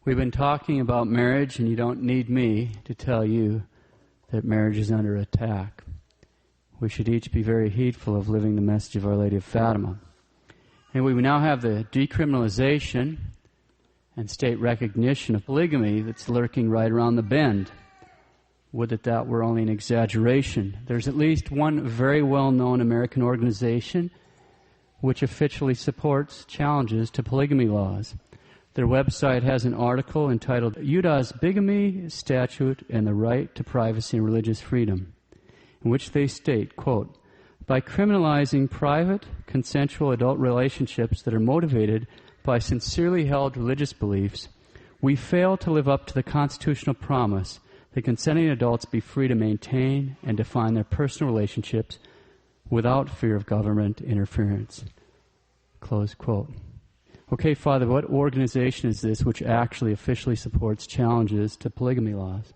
We've been talking about marriage, and you don't need me to tell you that marriage is under attack. We should each be very heedful of living the message of Our Lady of Fatima. And we now have the decriminalization and state recognition of polygamy that's lurking right around the bend. Would that were only an exaggeration. There's at least one very well-known American organization which officially supports challenges to polygamy laws. Their website has an article entitled Utah's Bigamy Statute and the Right to Privacy and Religious Freedom, in which they state, quote, by criminalizing private, consensual adult relationships that are motivated by sincerely held religious beliefs, we fail to live up to the constitutional promise that consenting adults be free to maintain and define their personal relationships without fear of government interference. Close quote. Okay, Father, what organization is this which actually officially supports challenges to polygamy laws?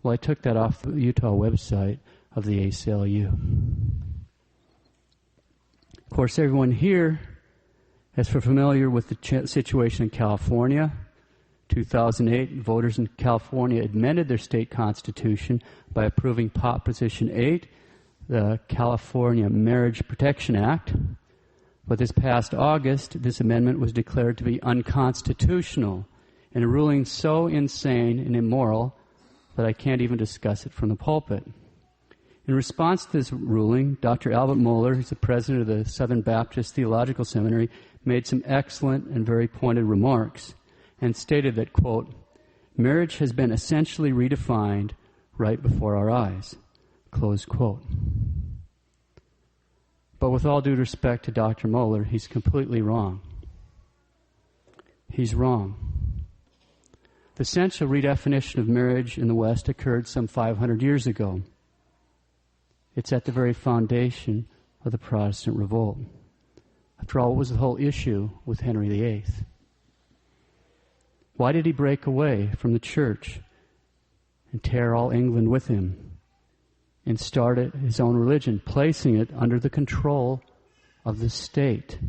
Well, I took that off the Utah website of the ACLU. Of course, everyone here is familiar with the situation in California. 2008, voters in California amended their state constitution by approving Proposition 8, the California Marriage Protection Act. But this past August, this amendment was declared to be unconstitutional in a ruling so insane and immoral that I can't even discuss it from the pulpit. In response to this ruling, Dr. Albert Mohler, who's the president of the Southern Baptist Theological Seminary, made some excellent and very pointed remarks and stated that, quote, marriage has been essentially redefined right before our eyes, close quote. But with all due respect to Dr. Mohler, he's completely wrong. He's wrong. The essential redefinition of marriage in the West occurred some 500 years ago. It's at the very foundation of the Protestant revolt. After all, what was the whole issue with Henry VIII? Why did he break away from the church and tear all England with him and started his own religion, placing it under the control of the state?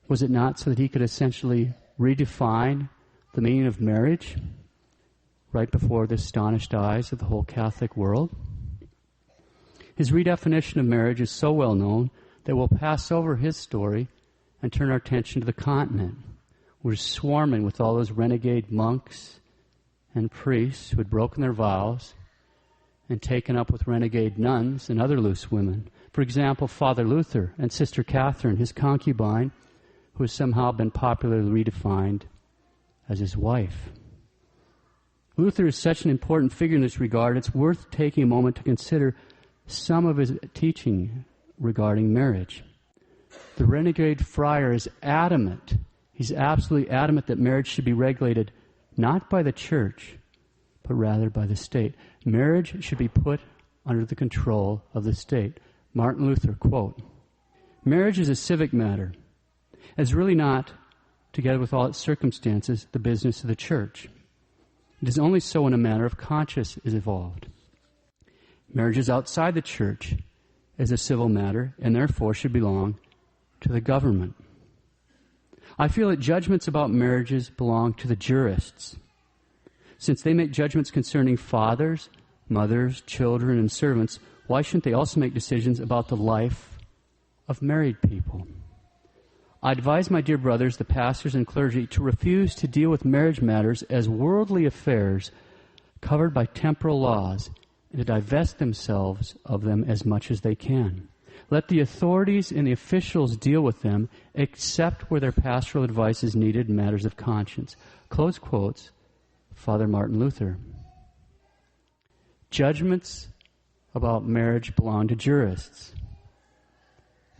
Was it not so that he could essentially redefine the meaning of marriage right before the astonished eyes of the whole Catholic world? His redefinition of marriage is so well known that we'll pass over his story and turn our attention to the continent. We're swarming with all those renegade monks and priests who had broken their vows and taken up with renegade nuns and other loose women. For example, Father Luther and Sister Catherine, his concubine, who has somehow been popularly redefined as his wife. Luther is such an important figure in this regard, it's worth taking a moment to consider some of his teaching regarding marriage. The renegade friar is adamant. He's absolutely adamant that marriage should be regulated not by the church, but rather by the state. Marriage should be put under the control of the state. Martin Luther, quote, marriage is a civic matter. It's really not, together with all its circumstances, the business of the church. It is only so when a matter of conscience is evolved. Marriage is outside the church as a civil matter and therefore should belong to the government. I feel that judgments about marriages belong to the jurists. Since they make judgments concerning fathers, mothers, children, and servants, why shouldn't they also make decisions about the life of married people? I advise my dear brothers, the pastors and clergy, to refuse to deal with marriage matters as worldly affairs covered by temporal laws and to divest themselves of them as much as they can. Let the authorities and the officials deal with them, except where their pastoral advice is needed in matters of conscience. Close quotes, Father Martin Luther. Judgments about marriage belong to jurists.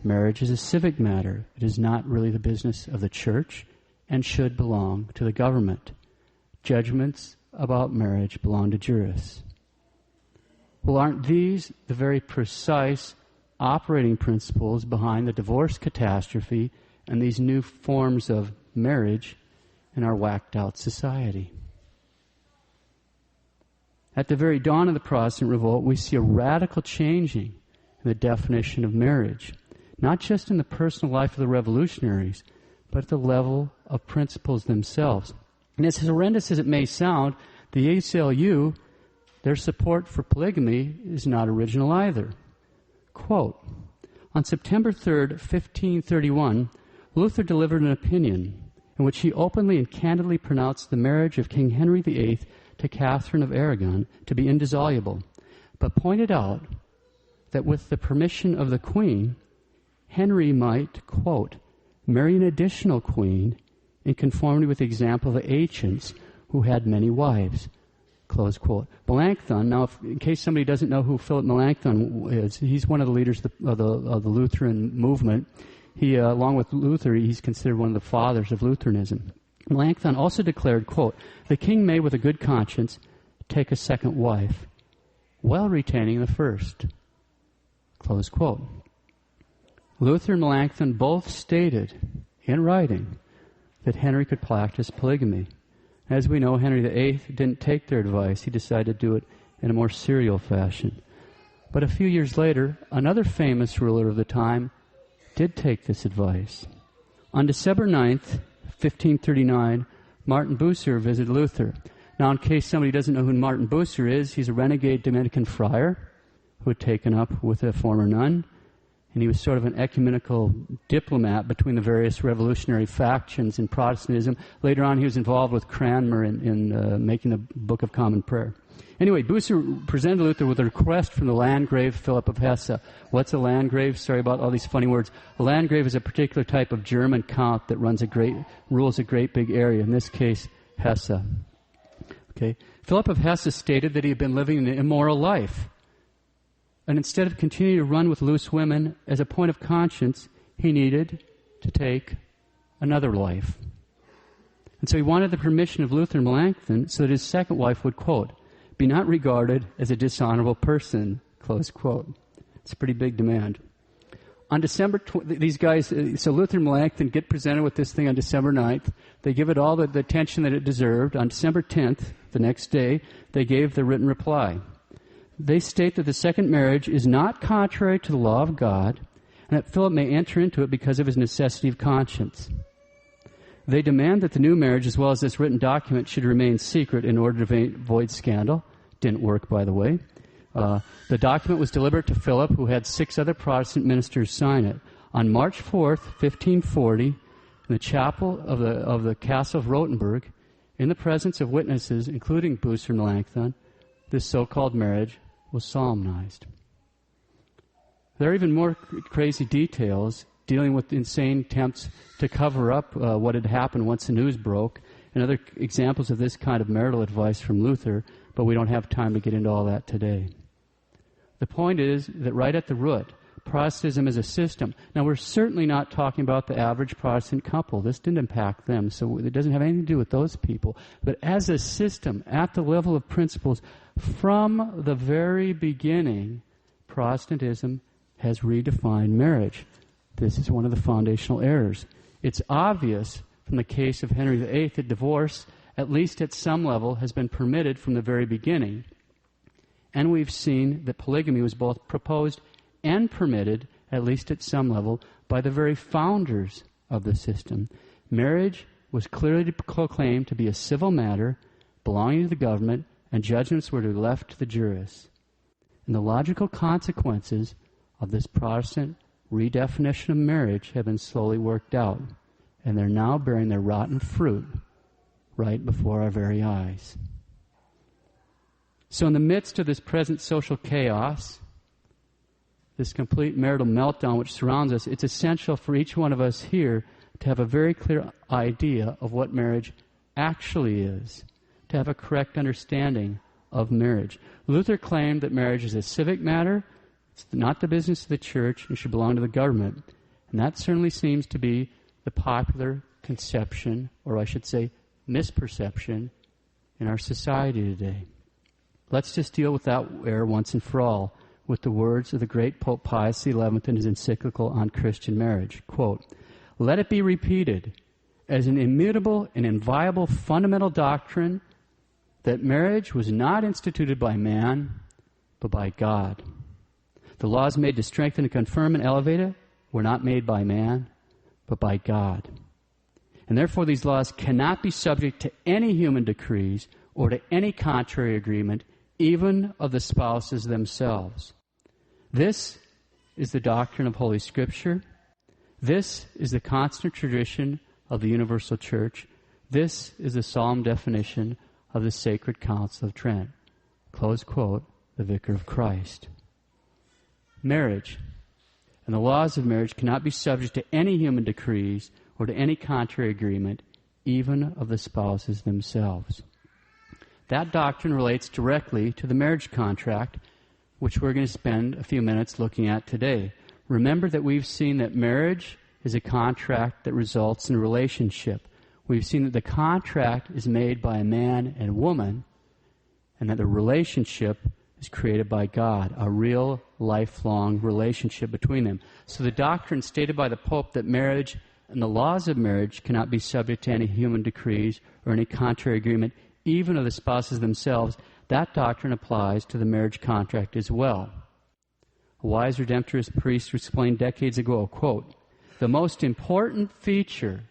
Marriage is a civic matter. It is not really the business of the church and should belong to the government. Judgments about marriage belong to jurists. Well, aren't these the very precise operating principles behind the divorce catastrophe and these new forms of marriage in our whacked-out society? At the very dawn of the Protestant revolt, we see a radical changing in the definition of marriage, not just in the personal life of the revolutionaries, but at the level of principles themselves. And as horrendous as it may sound, the ACLU, their support for polygamy is not original either. Quote, on September 3rd, 1531, Luther delivered an opinion in which he openly and candidly pronounced the marriage of King Henry VIII to Catherine of Aragon to be indissoluble, but pointed out that with the permission of the Queen, Henry might, quote, marry an additional queen in conformity with the example of the ancients who had many wives, close quote. Melanchthon, now in case somebody doesn't know who Philip Melanchthon is, he's one of the leaders of the Lutheran movement. He, along with Luther, he's considered one of the fathers of Lutheranism. Melanchthon also declared, quote, the king may with a good conscience take a second wife, while retaining the first, close quote. Luther and Melanchthon both stated in writing that Henry could practice polygamy. As we know, Henry VIII didn't take their advice. He decided to do it in a more serial fashion. But a few years later, another famous ruler of the time did take this advice. On December 9th, 1539, Martin Bucer visited Luther. Now, in case somebody doesn't know who Martin Bucer is, he's a renegade Dominican friar who had taken up with a former nun, and he was sort of an ecumenical diplomat between the various revolutionary factions in Protestantism. Later on, he was involved with Cranmer in making the Book of Common Prayer. Anyway, Bucer presented Luther with a request from the Landgrave Philip of Hesse. What's a Landgrave? Sorry about all these funny words. A Landgrave is a particular type of German count that rules a great big area, in this case, Hesse. Okay. Philip of Hesse stated that he had been living an immoral life. And instead of continuing to run with loose women as a point of conscience, he needed to take another life. And so he wanted the permission of Luther and Melanchthon so that his second wife would, quote, be not regarded as a dishonorable person, close quote. It's a pretty big demand. On December, these guys, so Luther and Melanchthon get presented with this thing on December 9th. They give it all the attention that it deserved. On December 10th, the next day, they gave the written reply. They state that the second marriage is not contrary to the law of God, and that Philip may enter into it because of his necessity of conscience. They demand that the new marriage, as well as this written document, should remain secret in order to avoid scandal. Didn't work, by the way. The document was delivered to Philip, who had 6 other Protestant ministers sign it. On March 4th, 1540, in the chapel of the Castle of Rothenburg, in the presence of witnesses, including Bucer and Melanchthon, this so-called marriage was solemnized. There are even more crazy details dealing with insane attempts to cover up what had happened once the news broke, and other examples of this kind of marital advice from Luther, but we don't have time to get into all that today. The point is that right at the root, Protestantism is a system. Now, we're certainly not talking about the average Protestant couple. This didn't impact them, so it doesn't have anything to do with those people. But as a system, at the level of principles, from the very beginning, Protestantism has redefined marriage. This is one of the foundational errors. It's obvious from the case of Henry VIII that divorce, at least at some level, has been permitted from the very beginning. And we've seen that polygamy was both proposed and permitted, at least at some level, by the very founders of the system. Marriage was clearly proclaimed to be a civil matter belonging to the government, and judgments were to be left to the jurists. And the logical consequences of this Protestant redefinition of marriage have been slowly worked out, and they're now bearing their rotten fruit right before our very eyes. So in the midst of this present social chaos, this complete marital meltdown which surrounds us, it's essential for each one of us here to have a very clear idea of what marriage actually is, to have a correct understanding of marriage. Luther claimed that marriage is a civic matter, it's not the business of the church, and should belong to the government. And that certainly seems to be the popular conception, or I should say misperception, in our society today. Let's just deal with that error once and for all with the words of the great Pope Pius XI in his encyclical on Christian marriage. Quote, "Let it be repeated as an immutable and inviolable fundamental doctrine that marriage was not instituted by man, but by God. The laws made to strengthen and confirm and elevate it were not made by man, but by God. And therefore these laws cannot be subject to any human decrees or to any contrary agreement, even of the spouses themselves. This is the doctrine of Holy Scripture. This is the constant tradition of the Universal Church. This is the solemn definition of the Sacred Council of Trent. Close quote, the Vicar of Christ. Marriage and the laws of marriage cannot be subject to any human decrees or to any contrary agreement, even of the spouses themselves. That doctrine relates directly to the marriage contract, which we're going to spend a few minutes looking at today. Remember that we've seen that marriage is a contract that results in a relationship. We've seen that the contract is made by a man and woman, and that the relationship is created by God, a real, lifelong relationship between them. So the doctrine stated by the Pope that marriage and the laws of marriage cannot be subject to any human decrees or any contrary agreement, even of the spouses themselves, that doctrine applies to the marriage contract as well. A wise Redemptorist priest explained decades ago, quote, "The most important feature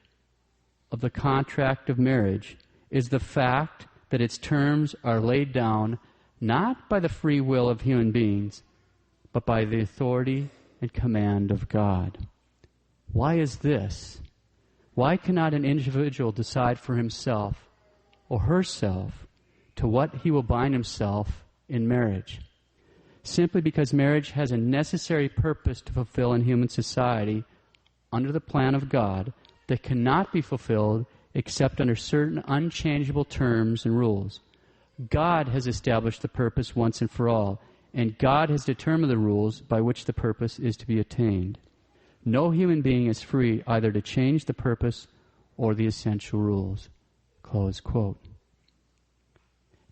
of the contract of marriage is the fact that its terms are laid down not by the free will of human beings, but by the authority and command of God." Why is this? Why cannot an individual decide for himself or herself to what he will bind himself in marriage? Simply because marriage has a necessary purpose to fulfill in human society under the plan of God that cannot be fulfilled except under certain unchangeable terms and rules. God has established the purpose once and for all, and God has determined the rules by which the purpose is to be attained. No human being is free either to change the purpose or the essential rules. Close quote.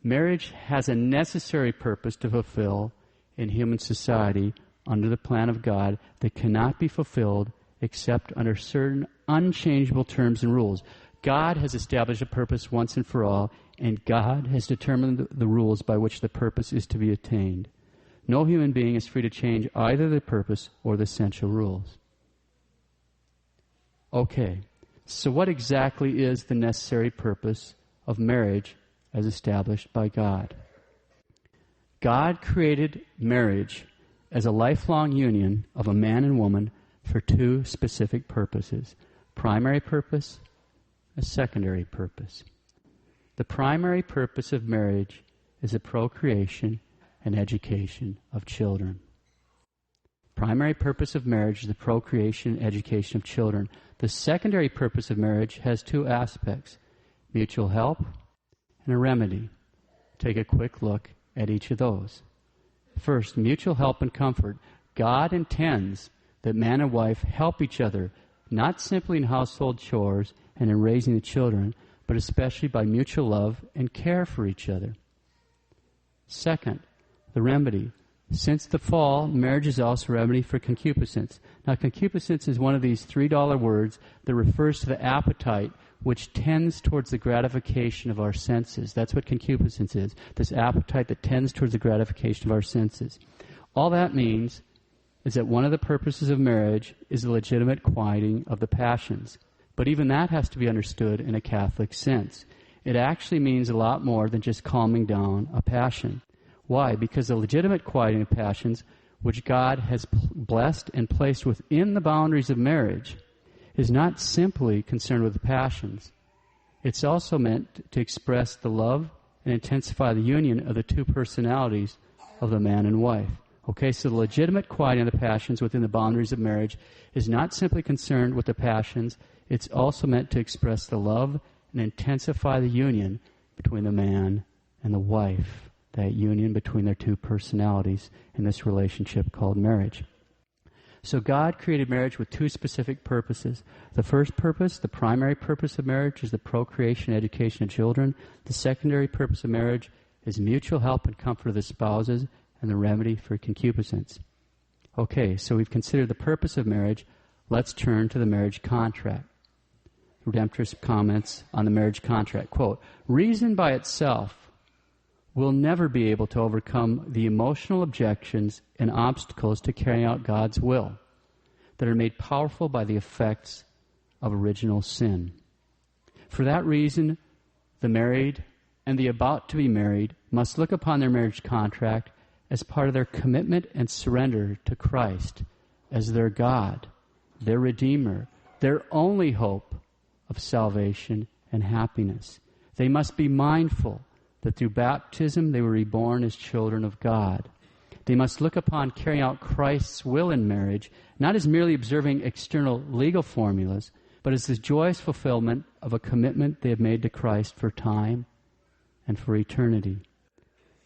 Marriage has a necessary purpose to fulfill in human society under the plan of God that cannot be fulfilled except under certain unchangeable terms and rules. God has established a purpose once and for all, and God has determined the rules by which the purpose is to be attained. No human being is free to change either the purpose or the essential rules. Okay, so what exactly is the necessary purpose of marriage as established by God? God created marriage as a lifelong union of a man and woman for two specific purposes: primary purpose, a secondary purpose. The primary purpose of marriage is the procreation and education of children. Primary purpose of marriage is the procreation and education of children. The secondary purpose of marriage has two aspects: mutual help and a remedy. Take a quick look at each of those. First, mutual help and comfort. God intends that man and wife help each other, not simply in household chores and in raising the children, but especially by mutual love and care for each other. Second, the remedy. Since the fall, marriage is also a remedy for concupiscence. Now, concupiscence is one of these $3 words that refers to the appetite which tends towards the gratification of our senses. That's what concupiscence is, this appetite that tends towards the gratification of our senses. All that means is that one of the purposes of marriage is the legitimate quieting of the passions. But even that has to be understood in a Catholic sense. It actually means a lot more than just calming down a passion. Why? Because the legitimate quieting of passions, which God has blessed and placed within the boundaries of marriage, is not simply concerned with the passions. It's also meant to express the love and intensify the union of the two personalities of the man and wife. Okay, so the legitimate quieting of the passions within the boundaries of marriage is not simply concerned with the passions, it's also meant to express the love and intensify the union between the man and the wife, that union between their two personalities in this relationship called marriage. So God created marriage with two specific purposes. The first purpose, the primary purpose of marriage, is the procreation and education of children. The secondary purpose of marriage is mutual help and comfort of the spouses and the remedy for concupiscence. Okay, so we've considered the purpose of marriage. Let's turn to the marriage contract. Redemptorist comments on the marriage contract. Quote, "Reason by itself will never be able to overcome the emotional objections and obstacles to carrying out God's will that are made powerful by the effects of original sin. For that reason, the married and the about to be married must look upon their marriage contract as part of their commitment and surrender to Christ as their God, their Redeemer, their only hope of salvation and happiness. They must be mindful that through baptism they were reborn as children of God. They must look upon carrying out Christ's will in marriage, not as merely observing external legal formulas, but as the joyous fulfillment of a commitment they have made to Christ for time and for eternity.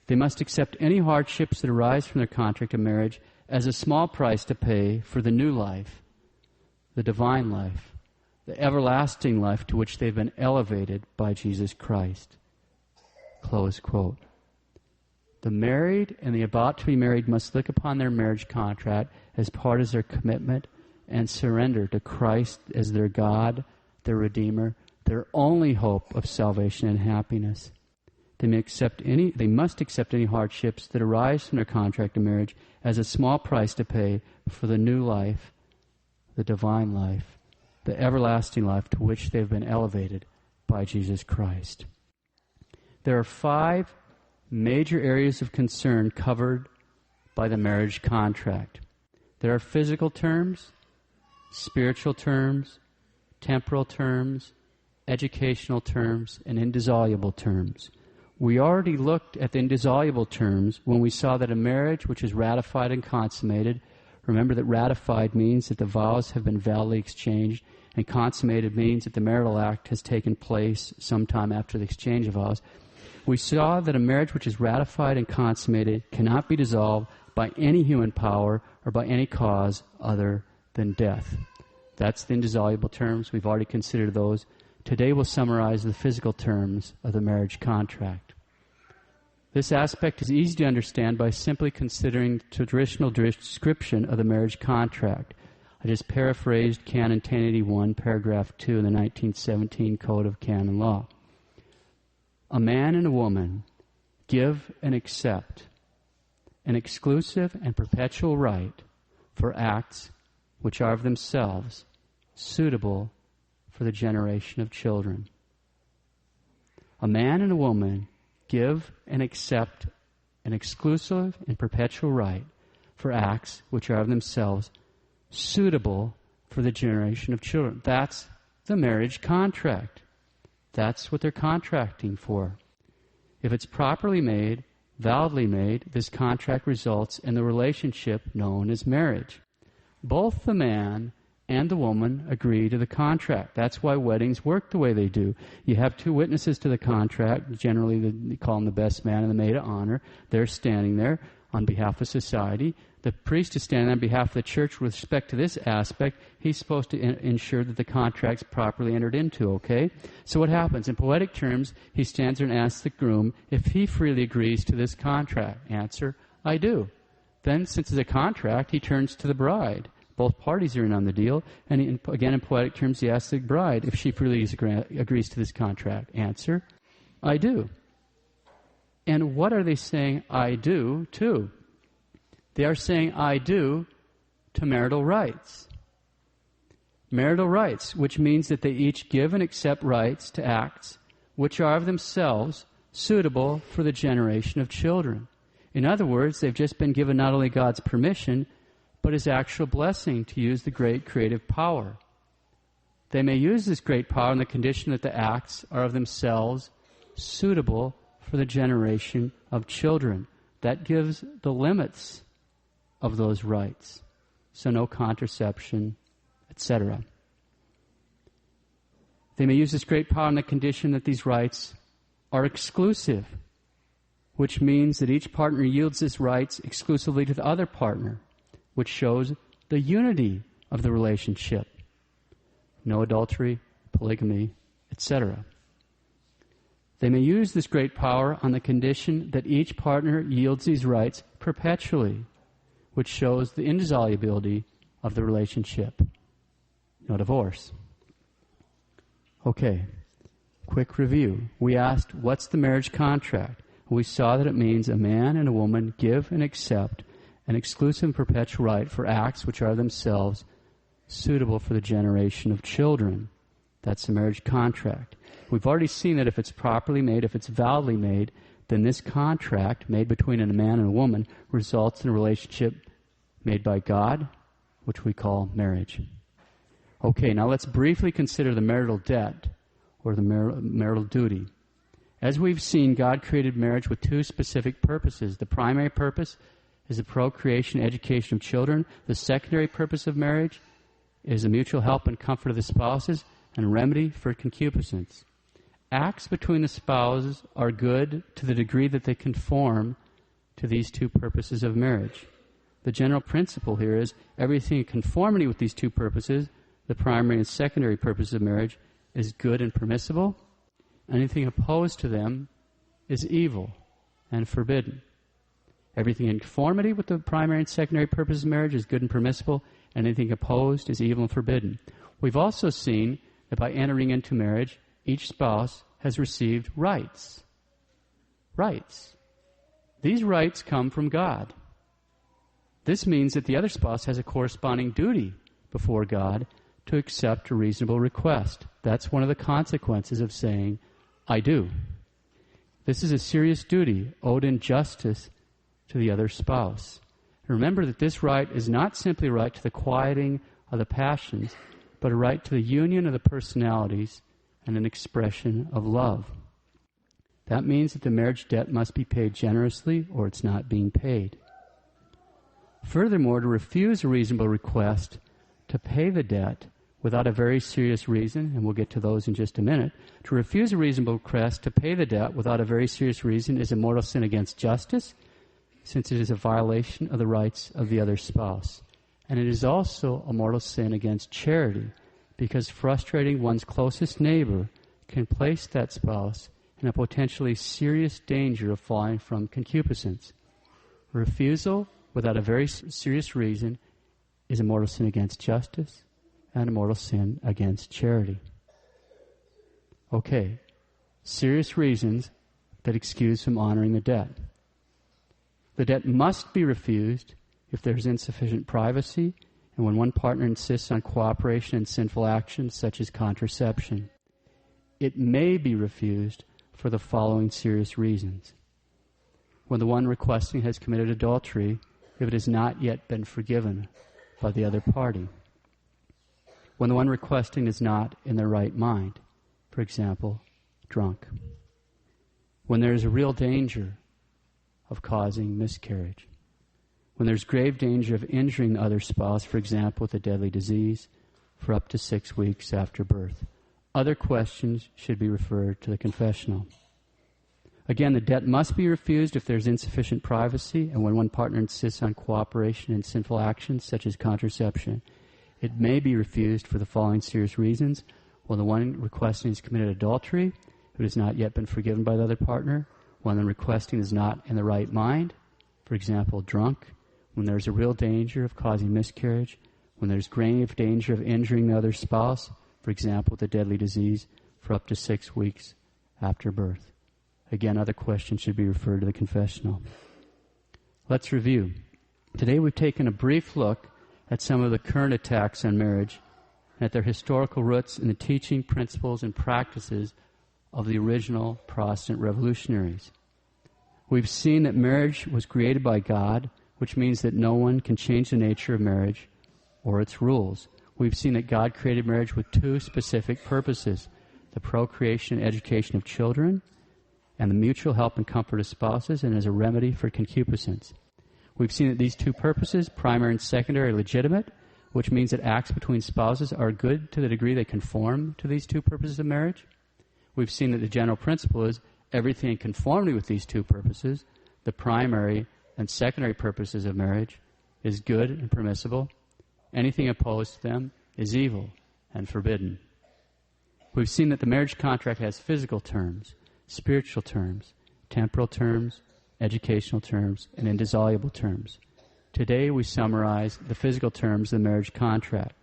They must accept any hardships that arise from their contract of marriage as a small price to pay for the new life, the divine life, the everlasting life to which they've been elevated by Jesus Christ. Close quote. The married and the about to be married must look upon their marriage contract as part of their commitment and surrender to Christ as their God, their Redeemer, their only hope of salvation and happiness. They must accept any hardships that arise from their contract of marriage as a small price to pay for the new life, the divine life, the everlasting life to which they have been elevated by Jesus Christ. There are 5 major areas of concern covered by the marriage contract. There are physical terms, spiritual terms, temporal terms, educational terms, and indissoluble terms. We already looked at the indissoluble terms when we saw that a marriage which is ratified and consummated, remember that ratified means that the vows have been validly exchanged, and consummated means that the marital act has taken place sometime after the exchange of vows. We saw that a marriage which is ratified and consummated cannot be dissolved by any human power or by any cause other than death. That's the indissoluble terms. We've already considered those. Today we'll summarize the physical terms of the marriage contract. This aspect is easy to understand by simply considering the traditional description of the marriage contract. I just paraphrased Canon 1081, paragraph 2 in the 1917 Code of Canon Law. A man and a woman give and accept an exclusive and perpetual right for acts which are of themselves suitable for the generation of children. A man and a woman give and accept an exclusive and perpetual right for acts which are of themselves suitable for the generation of children. That's the marriage contract. That's what they're contracting for. If it's properly made, validly made, this contract results in the relationship known as marriage. Both the man and the woman agree to the contract. That's why weddings work the way they do. You have 2 witnesses to the contract. Generally, they call them the best man and the maid of honor. They're standing there on behalf of society. The priest is standing on behalf of the church with respect to this aspect. He's supposed to ensure that the contract's properly entered into, okay? So what happens? In poetic terms, he stands there and asks the groom if he freely agrees to this contract. Answer, I do. Then, since it's a contract, he turns to the bride. Both parties are in on the deal. And again, in poetic terms, he asks the bride if she freely agrees to this contract. Answer, I do. And what are they saying I do to? They are saying I do to marital rights. Marital rights, which means that they each give and accept rights to acts which are of themselves suitable for the generation of children. In other words, they've just been given not only God's permission, but His actual blessing to use the great creative power. They may use this great power on the condition that the acts are of themselves suitable for the generation of children. That gives the limits of those rights. So no contraception, etc. They may use this great power on the condition that these rights are exclusive, which means that each partner yields his rights exclusively to the other partner, which shows the unity of the relationship. No adultery, polygamy, etc. They may use this great power on the condition that each partner yields these rights perpetually, which shows the indissolubility of the relationship. No divorce. Okay, quick review. We asked, what's the marriage contract? We saw that it means a man and a woman give and accept an exclusive and perpetual right for acts which are themselves suitable for the generation of children. That's the marriage contract. We've already seen that if it's properly made, if it's validly made, then this contract made between a man and a woman results in a relationship made by God, which we call marriage. Okay, now let's briefly consider the marital debt, or the marital duty. As we've seen, God created marriage with two specific purposes. The primary purpose is the procreation and education of children. The secondary purpose of marriage is the mutual help and comfort of the spouses and remedy for concupiscence. Acts between the spouses are good to the degree that they conform to these two purposes of marriage. The general principle here is everything in conformity with these two purposes, the primary and secondary purposes of marriage, is good and permissible. Anything opposed to them is evil and forbidden. Everything in conformity with the primary and secondary purposes of marriage is good and permissible. Anything opposed is evil and forbidden. We've also seen that by entering into marriage, each spouse has received rights. Rights. These rights come from God. This means that the other spouse has a corresponding duty before God to accept a reasonable request. That's one of the consequences of saying, I do. This is a serious duty owed in justice to the other spouse. Remember that this right is not simply a right to the quieting of the passions, but a right to the union of the personalities and an expression of love. That means that the marriage debt must be paid generously or it's not being paid. Furthermore, to refuse a reasonable request to pay the debt without a very serious reason, and we'll get to those in just a minute, to refuse a reasonable request to pay the debt without a very serious reason is a mortal sin against justice, since it is a violation of the rights of the other spouse. And it is also a mortal sin against charity, because frustrating one's closest neighbor can place that spouse in a potentially serious danger of falling from concupiscence. Refusal without a very serious reason is a mortal sin against justice and a mortal sin against charity. Okay, serious reasons that excuse from honoring the debt. The debt must be refused if there is insufficient privacy and when one partner insists on cooperation in sinful actions such as contraception. It may be refused for the following serious reasons. When the one requesting has committed adultery, if it has not yet been forgiven by the other party. When the one requesting is not in their right mind, for example, drunk. When there is a real danger of causing miscarriage. When there's grave danger of injuring the other spouse, for example, with a deadly disease, for up to 6 weeks after birth. Other questions should be referred to the confessional. Again, the debt must be refused if there's insufficient privacy and when one partner insists on cooperation in sinful actions such as contraception. It may be refused for the following serious reasons. When the one requesting has committed adultery, if it has not yet been forgiven by the other partner. When the requesting is not in the right mind, for example, drunk. When there's a real danger of causing miscarriage. When there's grave danger of injuring the other spouse, for example, with a deadly disease, for up to 6 weeks after birth. Again, other questions should be referred to the confessional. Let's review. Today we've taken a brief look at some of the current attacks on marriage and at their historical roots in the teaching, principles, and practices of the original Protestant revolutionaries. We've seen that marriage was created by God, which means that no one can change the nature of marriage or its rules. We've seen that God created marriage with two specific purposes: the procreation and education of children, and the mutual help and comfort of spouses, and as a remedy for concupiscence. We've seen that these two purposes, primary and secondary, are legitimate, which means that acts between spouses are good to the degree they conform to these two purposes of marriage. We've seen that the general principle is everything in conformity with these two purposes, the primary and secondary purposes of marriage, is good and permissible. Anything opposed to them is evil and forbidden. We've seen that the marriage contract has physical terms, spiritual terms, temporal terms, educational terms, and indissoluble terms. Today we summarize the physical terms of the marriage contract.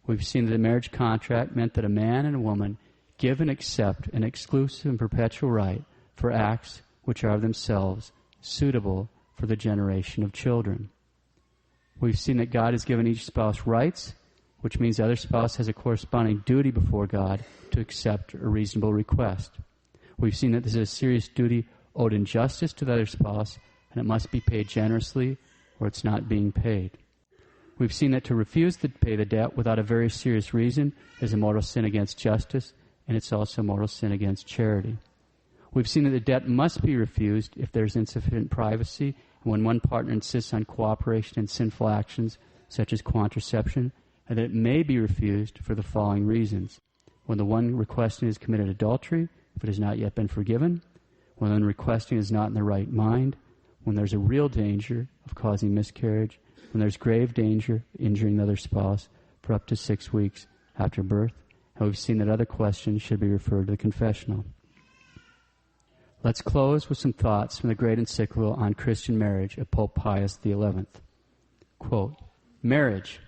We've seen that the marriage contract meant that a man and a woman give and accept an exclusive and perpetual right for acts which are themselves suitable for the generation of children. We've seen that God has given each spouse rights which means the other spouse has a corresponding duty before God to accept a reasonable request. We've seen that this is a serious duty owed in justice to the other spouse, and it must be paid generously, or it's not being paid. We've seen that to refuse to pay the debt without a very serious reason is a mortal sin against justice, and it's also a mortal sin against charity. We've seen that the debt must be refused if there's insufficient privacy, and when one partner insists on cooperation in sinful actions, such as contraception, and that it may be refused for the following reasons. When the one requesting has committed adultery, if it has not yet been forgiven, when the one requesting is not in the right mind, when there's a real danger of causing miscarriage, when there's grave danger of injuring the other spouse for up to 6 weeks after birth, and we've seen that other questions should be referred to the confessional. Let's close with some thoughts from the great encyclical on Christian marriage of Pope Pius XI. Quote, "Marriage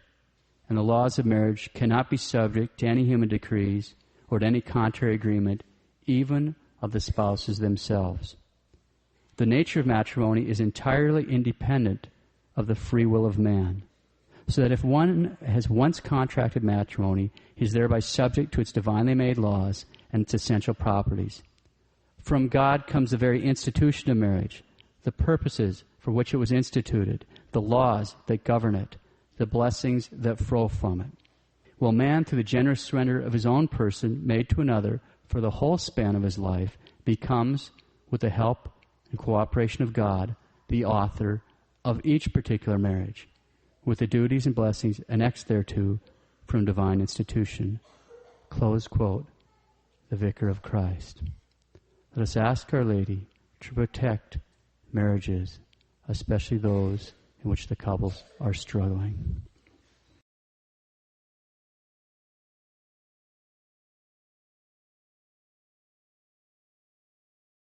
and the laws of marriage cannot be subject to any human decrees or to any contrary agreement, even of the spouses themselves. The nature of matrimony is entirely independent of the free will of man, so that if one has once contracted matrimony, he is thereby subject to its divinely made laws and its essential properties. From God comes the very institution of marriage, the purposes for which it was instituted, the laws that govern it, the blessings that flow from it. While man, through the generous surrender of his own person made to another for the whole span of his life, becomes, with the help and cooperation of God, the author of each particular marriage, with the duties and blessings annexed thereto from divine institution." Close quote. The Vicar of Christ. Let us ask Our Lady to protect marriages, especially those in which the couples are struggling.